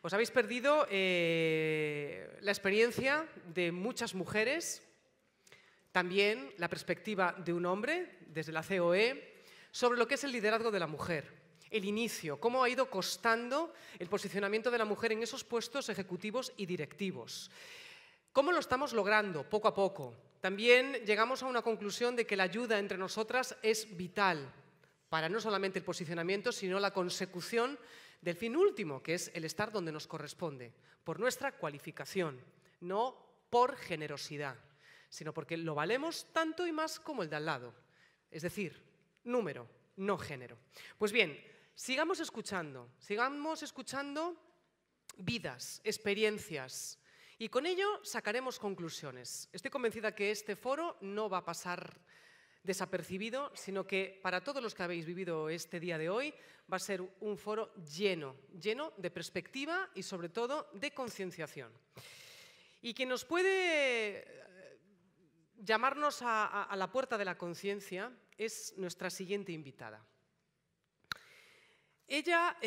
Os habéis perdido la experiencia de muchas mujeres, también la perspectiva de un hombre, desde la COE, sobre lo que es el liderazgo de la mujer, el inicio, cómo ha ido costando el posicionamiento de la mujer en esos puestos ejecutivos y directivos. ¿Cómo lo estamos logrando? Poco a poco. También llegamos a una conclusión de que la ayuda entre nosotras es vital para no solamente el posicionamiento, sino la consecución del fin último, que es el estar donde nos corresponde, por nuestra cualificación, no por generosidad, sino porque lo valemos tanto y más como el de al lado. Es decir, número, no género. Pues bien, sigamos escuchando vidas, experiencias, y con ello sacaremos conclusiones. Estoy convencida que este foro no va a pasar desapercibido, sino que para todos los que habéis vivido este día de hoy va a ser un foro lleno de perspectiva y sobre todo de concienciación. Y quien nos puede llamarnos a la puerta de la conciencia es nuestra siguiente invitada. Ella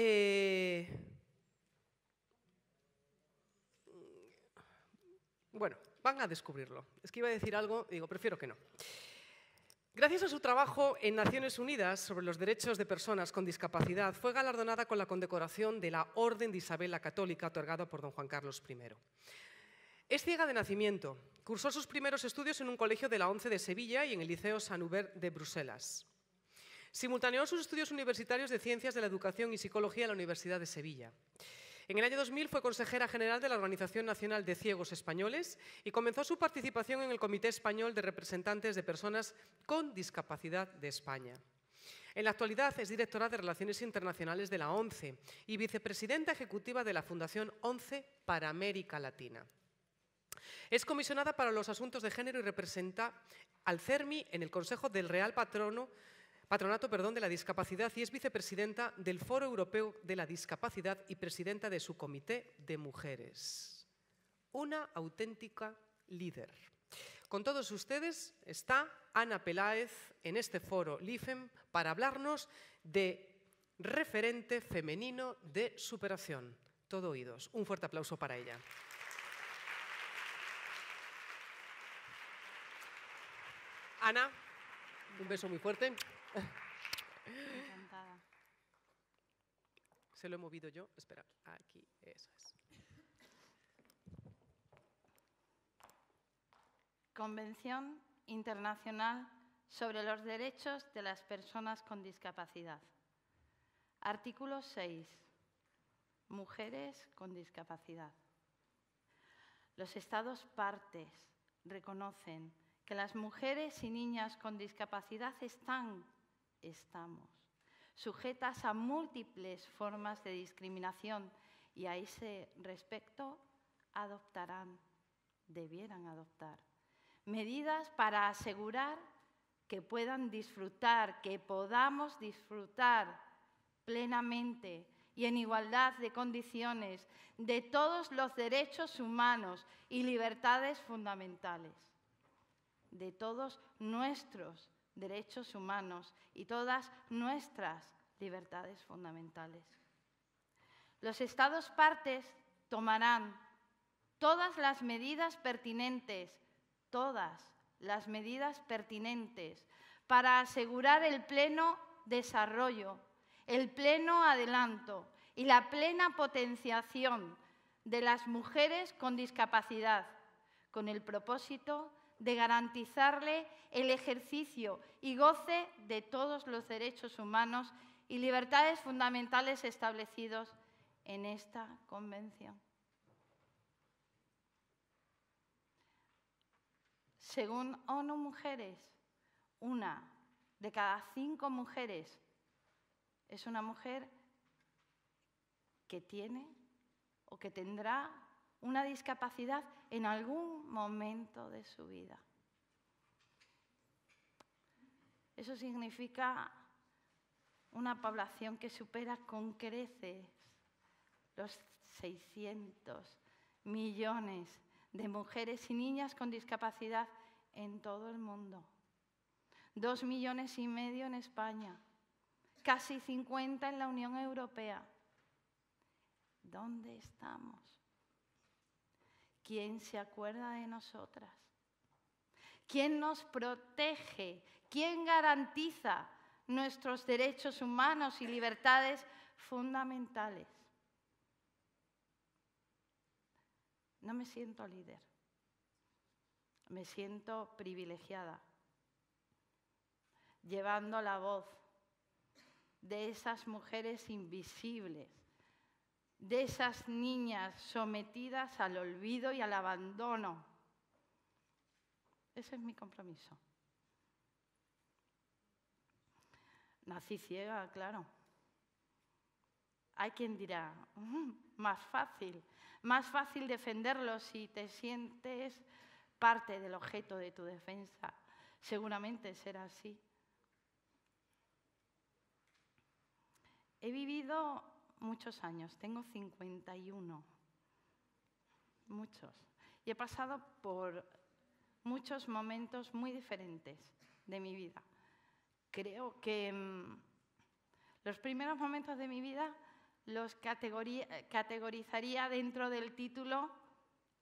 bueno, van a descubrirlo. Es que iba a decir algo y digo, prefiero que no. Gracias a su trabajo en Naciones Unidas sobre los derechos de personas con discapacidad, fue galardonada con la condecoración de la Orden de Isabel la Católica, otorgada por don Juan Carlos I. Es ciega de nacimiento. Cursó sus primeros estudios en un colegio de la ONCE de Sevilla y en el Liceo Sant-Hubert de Bruselas. Simultaneó sus estudios universitarios de Ciencias de la Educación y Psicología en la Universidad de Sevilla. En el año 2000 fue consejera general de la Organización Nacional de Ciegos Españoles y comenzó su participación en el Comité Español de Representantes de Personas con Discapacidad de España. En la actualidad es directora de Relaciones Internacionales de la ONCE y vicepresidenta ejecutiva de la Fundación ONCE para América Latina. Es comisionada para los asuntos de género y representa al CERMI en el Consejo del Real Patronato de la Discapacidad y es vicepresidenta del Foro Europeo de la Discapacidad y presidenta de su Comité de Mujeres. Una auténtica líder. Con todos ustedes está Ana Peláez en este foro LIFEM para hablarnos de referente femenino de superación. Todo oídos. Un fuerte aplauso para ella. Ana, un beso muy fuerte. Encantada. Se lo he movido yo. Espera, aquí, eso es. Convención Internacional sobre los Derechos de las Personas con Discapacidad. Artículo 6. Mujeres con discapacidad. Los Estados partes reconocen que las mujeres y niñas con discapacidad estamos sujetas a múltiples formas de discriminación y a ese respecto debieran adoptar medidas para asegurar que puedan disfrutar, que podamos disfrutar plenamente y en igualdad de condiciones de todos los derechos humanos y libertades fundamentales, de todos nuestros derechos humanos y todas nuestras libertades fundamentales. Los Estados partes tomarán todas las medidas pertinentes para asegurar el pleno desarrollo, el pleno adelanto y la plena potenciación de las mujeres con discapacidad, con el propósito de garantizarle el ejercicio y goce de todos los derechos humanos y libertades fundamentales establecidos en esta Convención. Según ONU Mujeres, 1 de cada 5 mujeres es una mujer que tiene o que tendrá una discapacidad en algún momento de su vida. Eso significa una población que supera con creces los 600 millones de mujeres y niñas con discapacidad en todo el mundo. 2,5 millones en España, casi 50 en la Unión Europea. ¿Dónde estamos? ¿Quién se acuerda de nosotras? ¿Quién nos protege? ¿Quién garantiza nuestros derechos humanos y libertades fundamentales? No me siento líder. Me siento privilegiada, llevando la voz de esas mujeres invisibles, de esas niñas sometidas al olvido y al abandono. Ese es mi compromiso. Nací ciega, claro. Hay quien dirá, más fácil defenderlo si te sientes parte del objeto de tu defensa. Seguramente será así. He vivido muchos años, tengo 51, muchos. Y he pasado por muchos momentos muy diferentes de mi vida. Creo que los primeros momentos de mi vida los categorizaría dentro del título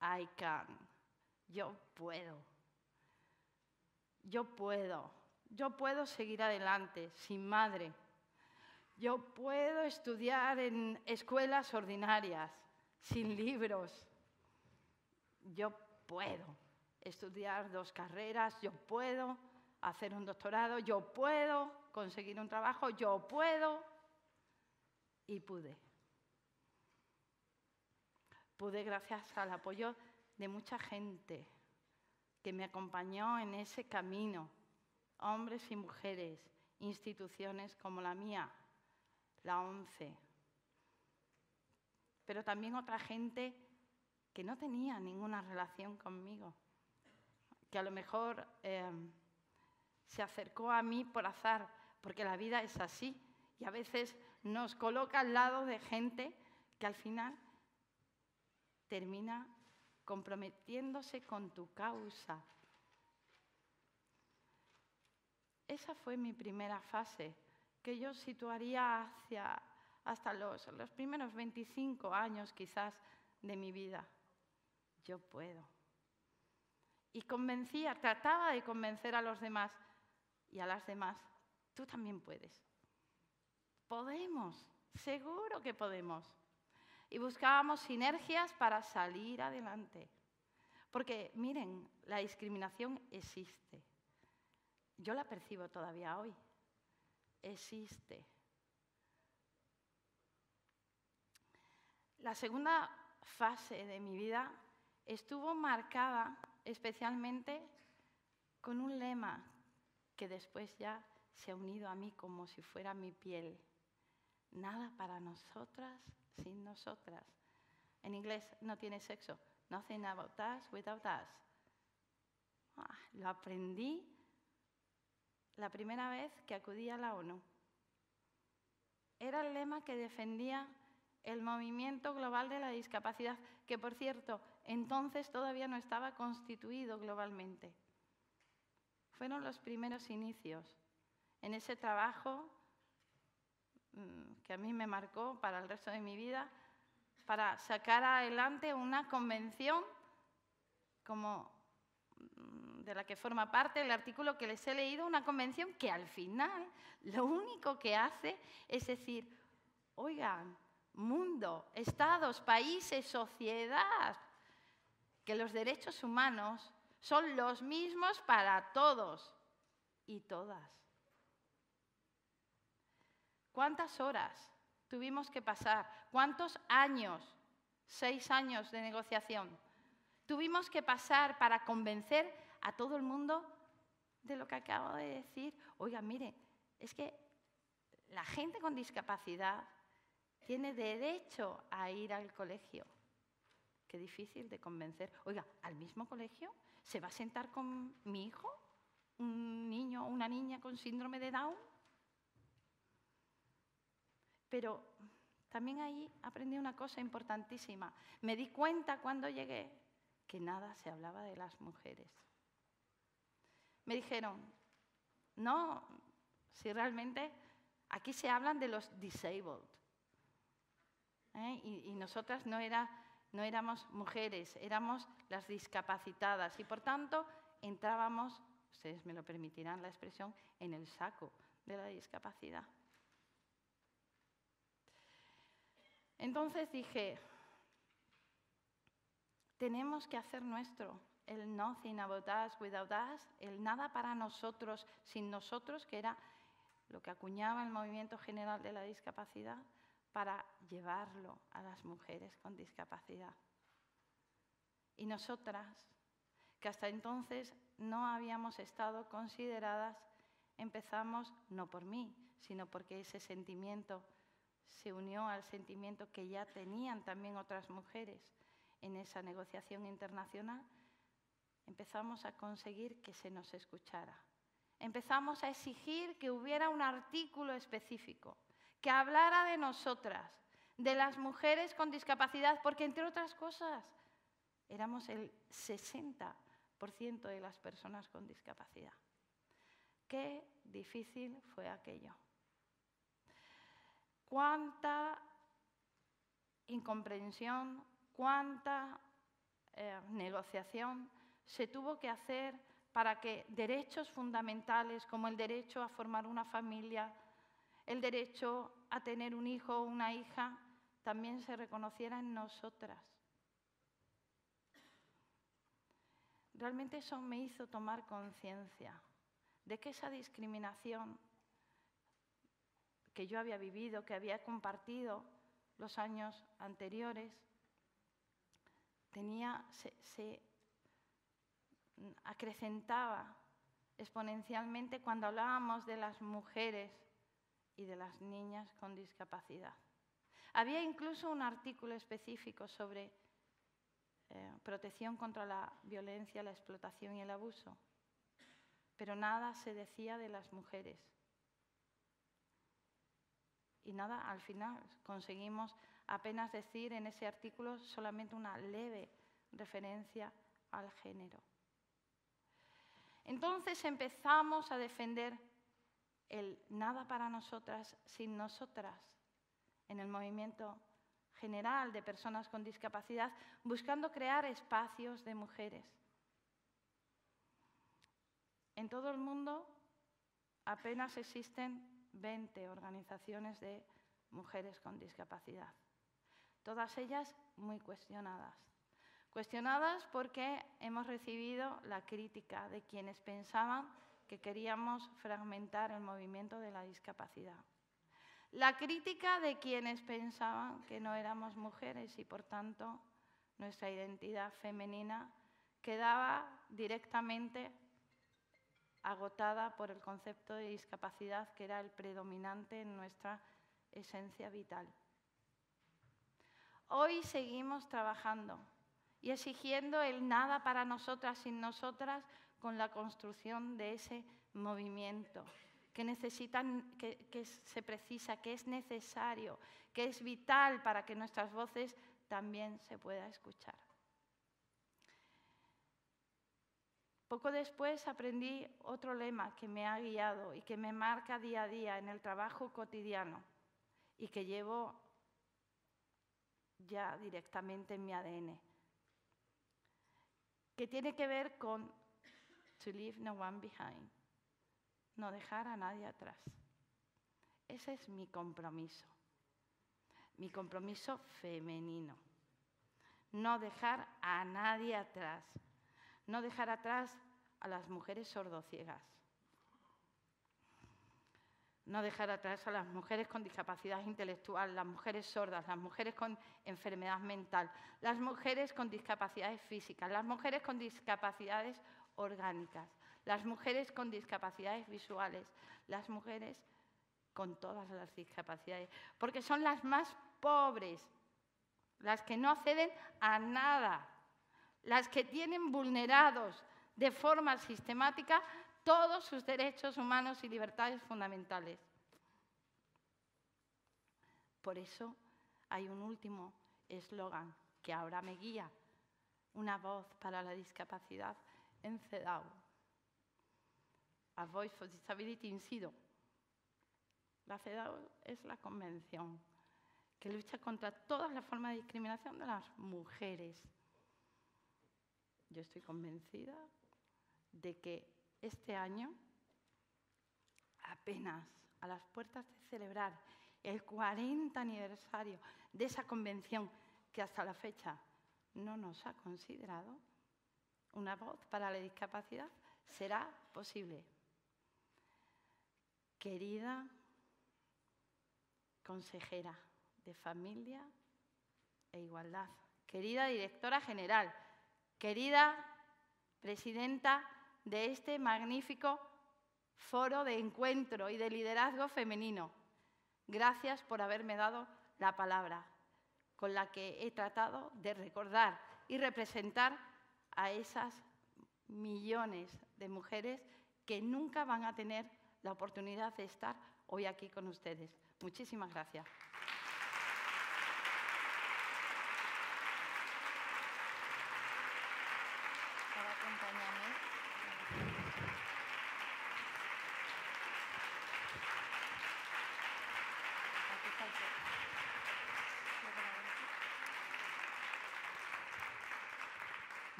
I can. Yo puedo. Yo puedo seguir adelante sin madre. Yo puedo estudiar en escuelas ordinarias, sin libros. Yo puedo estudiar 2 carreras, yo puedo hacer un doctorado, yo puedo conseguir un trabajo, yo puedo. Y pude. Pude gracias al apoyo de mucha gente que me acompañó en ese camino, hombres y mujeres, instituciones como la mía, la ONCE, pero también otra gente que no tenía ninguna relación conmigo, que a lo mejor se acercó a mí por azar, porque la vida es así, y a veces nos coloca al lado de gente que al final termina comprometiéndose con tu causa. Esa fue mi primera fase, que yo situaría hasta los primeros 25 años quizás de mi vida. Yo puedo. Y trataba de convencer a los demás y a las demás, tú también puedes. Podemos, seguro que podemos. Y buscábamos sinergias para salir adelante. Porque, miren, la discriminación existe. Yo la percibo todavía hoy. Existe. La segunda fase de mi vida estuvo marcada especialmente con un lema que después ya se ha unido a mí como si fuera mi piel. Nada para nosotras sin nosotras. En inglés no tiene sexo. Nothing about us without us. Lo aprendí la primera vez que acudí a la ONU. Era el lema que defendía el movimiento global de la discapacidad, que por cierto, entonces todavía no estaba constituido globalmente. Fueron los primeros inicios en ese trabajo que a mí me marcó para el resto de mi vida, para sacar adelante una convención como de la que forma parte el artículo que les he leído, una convención que al final lo único que hace es decir, oigan, mundo, estados, países, sociedad, que los derechos humanos son los mismos para todos y todas. ¿Cuántas horas tuvimos que pasar? ¿Cuántos años? 6 años de negociación. Tuvimos que pasar para convencer a todo el mundo de lo que acabo de decir. Oiga, mire, es que la gente con discapacidad tiene derecho a ir al colegio. Qué difícil de convencer. Oiga, ¿al mismo colegio se va a sentar con mi hijo? ¿Un niño o una niña con síndrome de Down? Pero también ahí aprendí una cosa importantísima. Me di cuenta cuando llegué que nada se hablaba de las mujeres. Me dijeron, no, si realmente aquí se hablan de los disabled. Y nosotras no éramos mujeres, éramos las discapacitadas y, por tanto, entrábamos, ustedes me lo permitirán la expresión, en el saco de la discapacidad. Entonces dije, tenemos que hacer nuestro el nothing about us without us, el nada para nosotros sin nosotros, que era lo que acuñaba el movimiento general de la discapacidad, para llevarlo a las mujeres con discapacidad. Y nosotras, que hasta entonces no habíamos estado consideradas, empezamos, no por mí, sino porque ese sentimiento se unió al sentimiento que ya tenían también otras mujeres en esa negociación internacional, empezamos a conseguir que se nos escuchara. Empezamos a exigir que hubiera un artículo específico que hablara de nosotras, de las mujeres con discapacidad, porque, entre otras cosas, éramos el 60% de las personas con discapacidad. Qué difícil fue aquello. Cuánta incomprensión, cuánta negociación se tuvo que hacer para que derechos fundamentales como el derecho a formar una familia, el derecho a tener un hijo o una hija, también se reconociera en nosotras. Realmente eso me hizo tomar conciencia de que esa discriminación que yo había vivido, que había compartido los años anteriores, se acrecentaba exponencialmente cuando hablábamos de las mujeres y de las niñas con discapacidad. Había incluso un artículo específico sobre protección contra la violencia, la explotación y el abuso, pero nada se decía de las mujeres. Y nada, al final conseguimos apenas decir en ese artículo solamente una leve referencia al género. Entonces empezamos a defender el nada para nosotras sin nosotras en el movimiento general de personas con discapacidad, buscando crear espacios de mujeres. En todo el mundo apenas existen 20 organizaciones de mujeres con discapacidad, todas ellas muy cuestionadas. Cuestionadas porque hemos recibido la crítica de quienes pensaban que queríamos fragmentar el movimiento de la discapacidad. La crítica de quienes pensaban que no éramos mujeres y, por tanto, nuestra identidad femenina quedaba directamente agotada por el concepto de discapacidad que era el predominante en nuestra esencia vital. Hoy seguimos trabajando y exigiendo el nada para nosotras sin nosotras con la construcción de ese movimiento que se precisa, que es necesario, que es vital para que nuestras voces también se puedan escuchar. Poco después aprendí otro lema que me ha guiado y que me marca día a día en el trabajo cotidiano y que llevo ya directamente en mi ADN, que tiene que ver con to leave no one behind, no dejar a nadie atrás. Ese es mi compromiso femenino, no dejar a nadie atrás. No dejar atrás a las mujeres sordociegas. No dejar atrás a las mujeres con discapacidad intelectual, las mujeres sordas, las mujeres con enfermedad mental, las mujeres con discapacidades físicas, las mujeres con discapacidades orgánicas, las mujeres con discapacidades visuales, las mujeres con todas las discapacidades, porque son las más pobres, las que no acceden a nada, las que tienen vulnerados de forma sistemática todos sus derechos humanos y libertades fundamentales. Por eso hay un último eslogan que ahora me guía, una voz para la discapacidad en CEDAW. A Voice for Disability in CEDAW. La CEDAW es la convención que lucha contra todas las formas de discriminación de las mujeres. Yo estoy convencida de que este año, apenas a las puertas de celebrar el 40 aniversario de esa convención que hasta la fecha no nos ha considerado, una voz para la discapacidad será posible. Querida consejera de Familia e Igualdad, querida directora general, querida presidenta de este magnífico foro de encuentro y de liderazgo femenino, gracias por haberme dado la palabra, con la que he tratado de recordar y representar a esas millones de mujeres que nunca van a tener la oportunidad de estar hoy aquí con ustedes. Muchísimas gracias.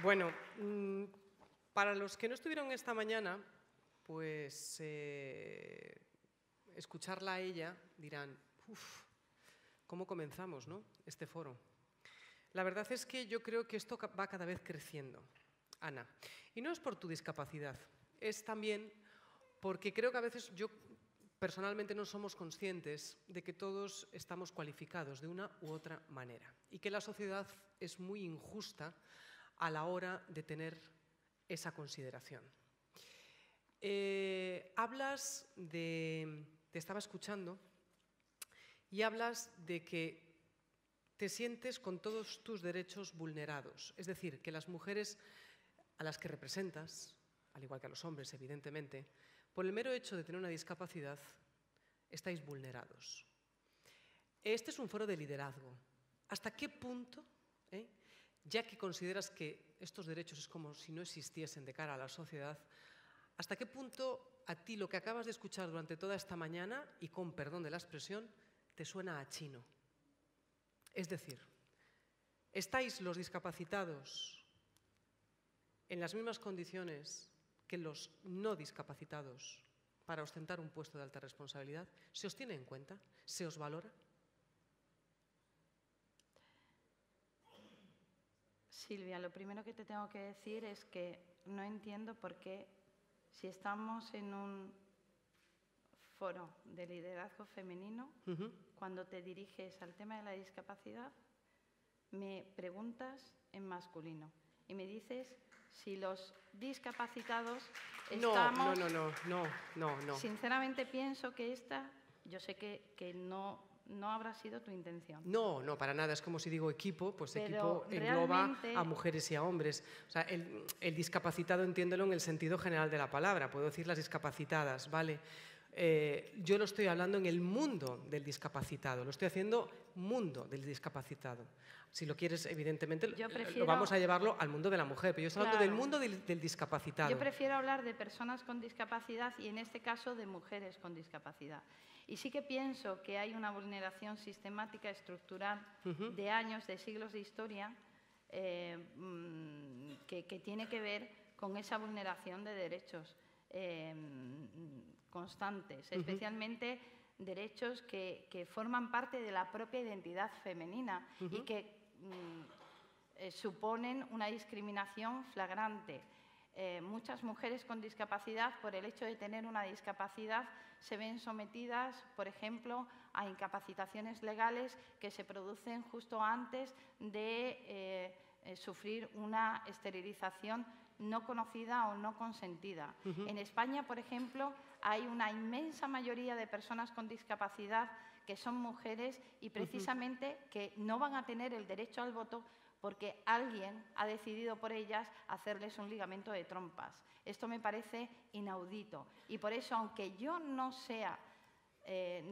Bueno, para los que no estuvieron esta mañana, pues escucharla a ella dirán, uff, ¿cómo comenzamos, no? Este foro. La verdad es que yo creo que esto va cada vez creciendo, Ana. Y no es por tu discapacidad, es también porque creo que a veces yo personalmente no somos conscientes de que todos estamos cualificados de una u otra manera y que la sociedad es muy injusta a la hora de tener esa consideración. Hablas de, te estaba escuchando, y hablas de que te sientes con todos tus derechos vulnerados. Es decir, que las mujeres a las que representas, al igual que a los hombres, evidentemente, por el mero hecho de tener una discapacidad, estáis vulnerados. Este es un foro de liderazgo. ¿Hasta qué punto, ya que consideras que estos derechos es como si no existiesen de cara a la sociedad, hasta qué punto a ti lo que acabas de escuchar durante toda esta mañana, y con perdón de la expresión, te suena a chino? Es decir, ¿estáis los discapacitados en las mismas condiciones que los no discapacitados para ostentar un puesto de alta responsabilidad? ¿Se os tiene en cuenta? ¿Se os valora? Silvia, lo primero que te tengo que decir es que no entiendo por qué, si estamos en un foro de liderazgo femenino, cuando te diriges al tema de la discapacidad, me preguntas en masculino y me dices si los discapacitados estamos... No. Sinceramente pienso que esta, yo sé que no habrá sido tu intención. No, para nada. Es como si digo equipo, pues pero equipo engloba realmente... a mujeres y a hombres. O sea, el discapacitado, entiéndelo en el sentido general de la palabra. Puedo decir las discapacitadas, ¿vale? Yo lo estoy hablando en el mundo del discapacitado. Lo estoy haciendo mundo del discapacitado. Si lo quieres, evidentemente, lo vamos a llevarlo al mundo de la mujer. Pero yo estoy hablando del mundo del discapacitado. Yo prefiero hablar de personas con discapacidad y, en este caso, de mujeres con discapacidad. Y sí que pienso que hay una vulneración sistemática, estructural, de años, de siglos de historia, que tiene que ver con esa vulneración de derechos constantes, especialmente derechos que forman parte de la propia identidad femenina y que suponen una discriminación flagrante. Muchas mujeres con discapacidad, por el hecho de tener una discapacidad, se ven sometidas, por ejemplo, a incapacitaciones legales que se producen justo antes de sufrir una esterilización no conocida o no consentida. En España, por ejemplo, hay una inmensa mayoría de personas con discapacidad que son mujeres y precisamente que no van a tener el derecho al voto porque alguien ha decidido por ellas hacerles un ligamento de trompas. Esto me parece inaudito y por eso, aunque yo no sea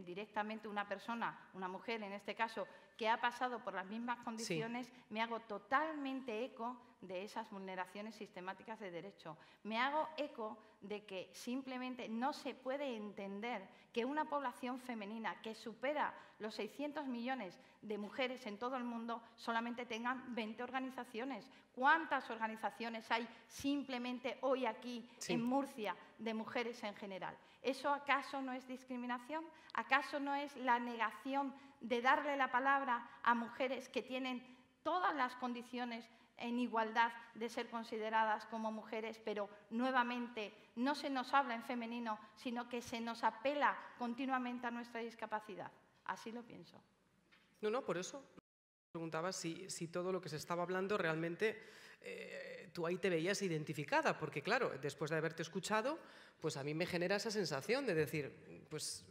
directamente una persona, una mujer en este caso, que ha pasado por las mismas condiciones, me hago totalmente eco de esas vulneraciones sistemáticas de derecho. Me hago eco de que simplemente no se puede entender que una población femenina que supera los 600 millones de mujeres en todo el mundo solamente tengan 20 organizaciones. ¿Cuántas organizaciones hay simplemente hoy aquí en Murcia de mujeres en general? ¿Eso acaso no es discriminación? ¿Acaso no es la negación de darle la palabra a mujeres que tienen todas las condiciones en igualdad de ser consideradas como mujeres, pero nuevamente no se nos habla en femenino, sino que se nos apela continuamente a nuestra discapacidad? Así lo pienso. No, por eso preguntaba si todo lo que se estaba hablando realmente tú ahí te veías identificada, porque claro, después de haberte escuchado, pues a mí me genera esa sensación de decir, pues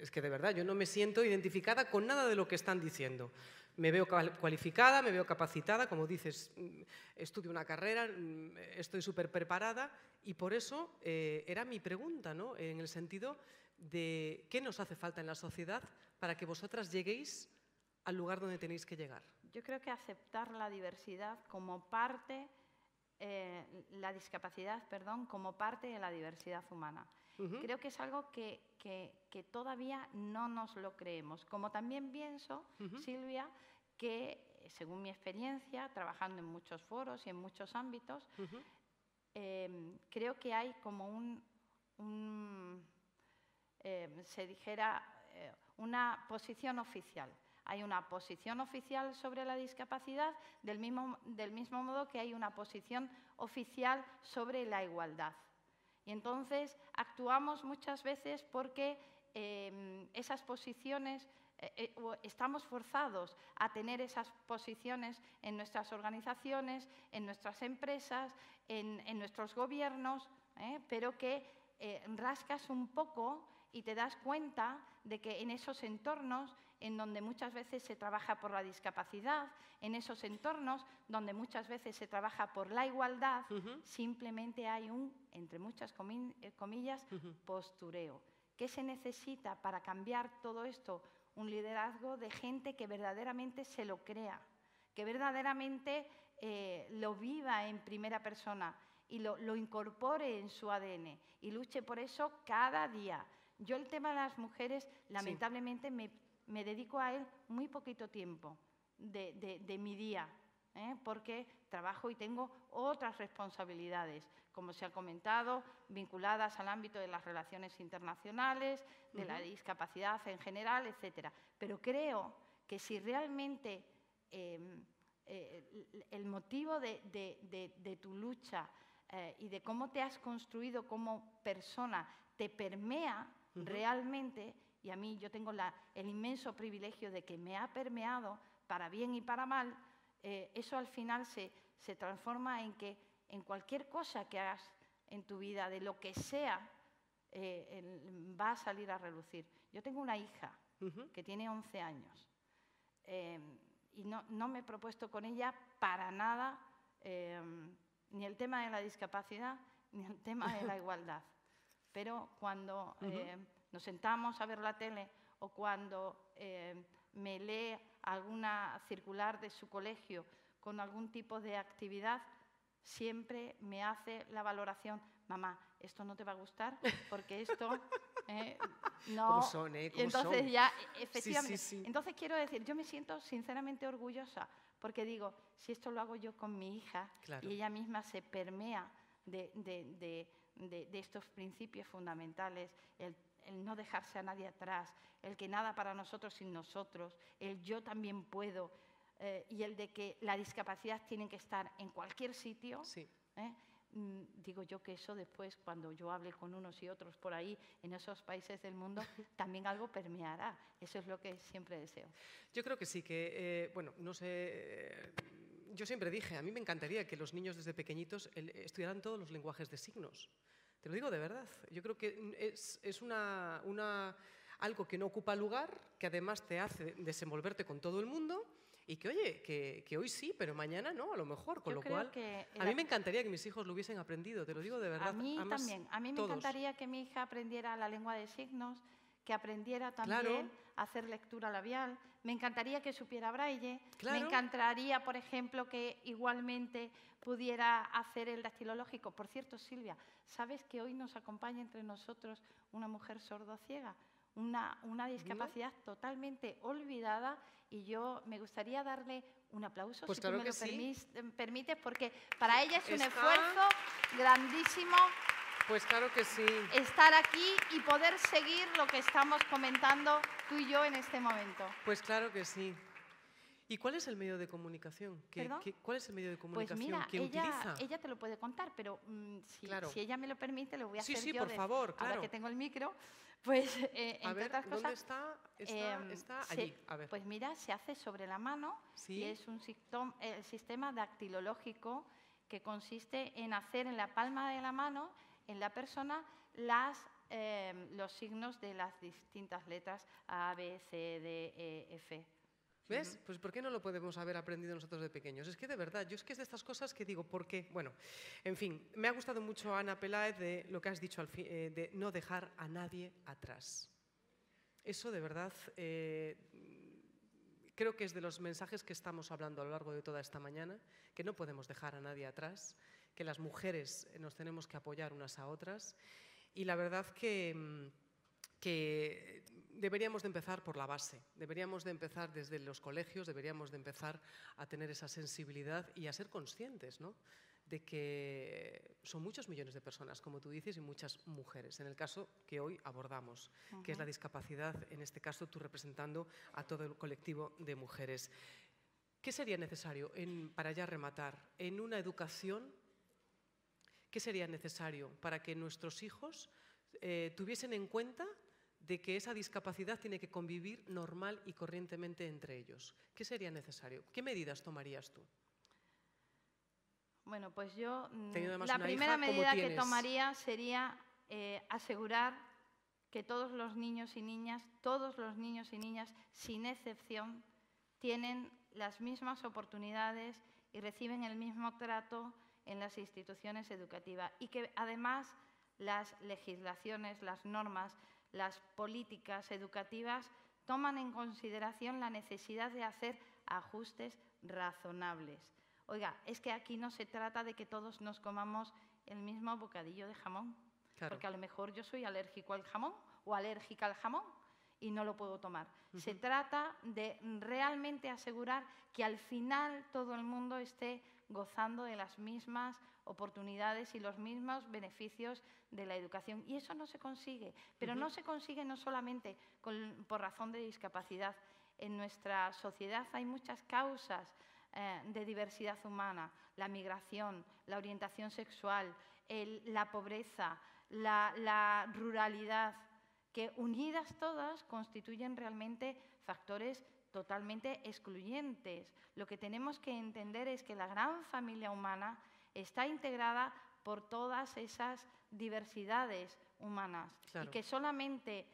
es que de verdad yo no me siento identificada con nada de lo que están diciendo. Me veo cualificada, me veo capacitada, como dices, estudio una carrera, estoy súper preparada y por eso era mi pregunta, ¿no? En el sentido de qué nos hace falta en la sociedad para que vosotras lleguéis al lugar donde tenéis que llegar. Yo creo que aceptar la diversidad como parte, la discapacidad, perdón, como parte de la diversidad humana. Creo que es algo que todavía no nos lo creemos. Como también pienso, Silvia, que según mi experiencia, trabajando en muchos foros y en muchos ámbitos, creo que hay como se dijera, una posición oficial. Hay una posición oficial sobre la discapacidad del mismo modo que hay una posición oficial sobre la igualdad. Y entonces actuamos muchas veces porque esas posiciones, estamos forzados a tener esas posiciones en nuestras organizaciones, en nuestras empresas, en nuestros gobiernos, pero que rascas un poco y te das cuenta de que en esos entornos en donde muchas veces se trabaja por la discapacidad, en esos entornos donde muchas veces se trabaja por la igualdad, simplemente hay entre muchas comillas, postureo. ¿Qué se necesita para cambiar todo esto? Un liderazgo de gente que verdaderamente se lo crea, que verdaderamente lo viva en primera persona y lo incorpore en su ADN y luche por eso cada día. Yo el tema de las mujeres, lamentablemente, me dedico a él muy poquito tiempo de mi día, porque trabajo y tengo otras responsabilidades, como se ha comentado, vinculadas al ámbito de las relaciones internacionales, de la discapacidad en general, etc. Pero creo que si realmente el motivo de tu lucha y de cómo te has construido como persona te permea realmente, y a mí yo tengo el inmenso privilegio de que me ha permeado para bien y para mal, eso al final se transforma en que en cualquier cosa que hagas en tu vida, de lo que sea, va a salir a relucir. Yo tengo una hija que tiene 11 años y no me he propuesto con ella para nada ni el tema de la discapacidad ni el tema de la igualdad. Pero cuando nos sentamos a ver la tele o cuando me lee alguna circular de su colegio con algún tipo de actividad, siempre me hace la valoración: mamá, esto no te va a gustar porque esto no... ¿Cómo son, ¿Cómo entonces son? ya, efectivamente. Sí. Entonces quiero decir, yo me siento sinceramente orgullosa porque digo, si esto lo hago yo con mi hija, claro, y ella misma se permea de estos principios fundamentales, el no dejarse a nadie atrás, el que nada para nosotros sin nosotros, el yo también puedo, y el de que la discapacidad tiene que estar en cualquier sitio, digo yo que eso después, cuando yo hable con unos y otros por ahí, en esos países del mundo, también algo permeará. Eso es lo que siempre deseo. Yo creo que sí, que, bueno, no sé... Yo siempre dije, a mí me encantaría que los niños desde pequeñitos estudiaran todos los lenguajes de signos. Te lo digo de verdad. Yo creo que es algo que no ocupa lugar, que además te hace desenvolverte con todo el mundo y que, oye, que hoy sí, pero mañana no, a lo mejor. Con lo cual, a mí me encantaría que mis hijos lo hubiesen aprendido, te lo digo de verdad. A mí además, también. A mí me encantaría que mi hija aprendiera la lengua de signos, que aprendiera también a hacer lectura labial. Me encantaría que supiera braille. Me encantaría, por ejemplo, que igualmente pudiera hacer el dactilológico. Por cierto, Silvia, ¿sabes que hoy nos acompaña entre nosotros una mujer sordociega? Una discapacidad totalmente olvidada, y yo me gustaría darle un aplauso, pues si claro tú me que lo permites, porque para ella es un esfuerzo grandísimo. Pues claro que sí. Estar aquí y poder seguir lo que estamos comentando tú y yo en este momento. Pues claro que sí. ¿Y cuál es el medio de comunicación? ¿Cuál es el medio de comunicación que utiliza? Ella te lo puede contar, pero si ella me lo permite, lo voy a hacer yo. Sí, por favor, claro. Ahora que tengo el micro, pues entre otras cosas... ¿dónde está? Está allí. A ver. Pues mira, se hace sobre la mano y es un el sistema dactilológico, que consiste en hacer en la palma de la mano, en la persona, los signos de las distintas letras A, B, C, D, E, F. ¿Ves? Pues ¿por qué no lo podemos haber aprendido nosotros de pequeños? Es que de verdad, yo es que es de estas cosas que digo, ¿por qué? Bueno, en fin, me ha gustado mucho, Ana Peláez, de lo que has dicho, de no dejar a nadie atrás. Eso de verdad creo que es de los mensajes que estamos hablando a lo largo de toda esta mañana, que no podemos dejar a nadie atrás, que las mujeres nos tenemos que apoyar unas a otras, y la verdad que deberíamos de empezar por la base, deberíamos de empezar desde los colegios, deberíamos de empezar a tener esa sensibilidad y a ser conscientes, ¿no?, de que son muchos millones de personas, como tú dices, y muchas mujeres, en el caso que hoy abordamos, que es la discapacidad, en este caso tú representando a todo el colectivo de mujeres. ¿Qué sería necesario, para ya rematar, en una educación? ¿Qué sería necesario para que nuestros hijos tuviesen en cuenta de que esa discapacidad tiene que convivir normal y corrientemente entre ellos? ¿Qué sería necesario? ¿Qué medidas tomarías tú? Bueno, pues yo la primera medida que tomaría sería asegurar que todos los niños y niñas, sin excepción, tienen las mismas oportunidades y reciben el mismo trato en las instituciones educativas, y que además las legislaciones, las normas, las políticas educativas toman en consideración la necesidad de hacer ajustes razonables. Oiga, es que aquí no se trata de que todos nos comamos el mismo bocadillo de jamón, porque a lo mejor yo soy alérgico al jamón o alérgica al jamón y no lo puedo tomar. Se trata de realmente asegurar que al final todo el mundo esté gozando de las mismas oportunidades y los mismos beneficios de la educación. Y eso no se consigue, pero no se consigue no solamente por razón de discapacidad. En nuestra sociedad hay muchas causas de diversidad humana: la migración, la orientación sexual, la pobreza, la ruralidad, que unidas todas constituyen realmente factores totalmente excluyentes. Lo que tenemos que entender es que la gran familia humana está integrada por todas esas diversidades humanas, y que solamente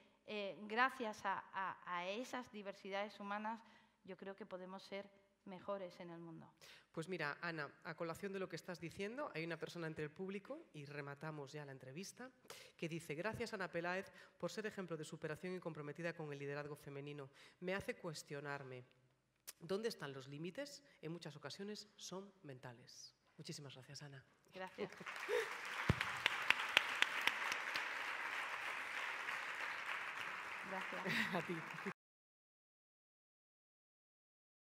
gracias a esas diversidades humanas yo creo que podemos ser mejores en el mundo. Pues mira, Ana, a colación de lo que estás diciendo, hay una persona entre el público, y rematamos ya la entrevista, que dice: gracias, Ana Peláez, por ser ejemplo de superación y comprometida con el liderazgo femenino. Me hace cuestionarme dónde están los límites. En muchas ocasiones son mentales. Muchísimas gracias, Ana. Gracias. Gracias. A ti.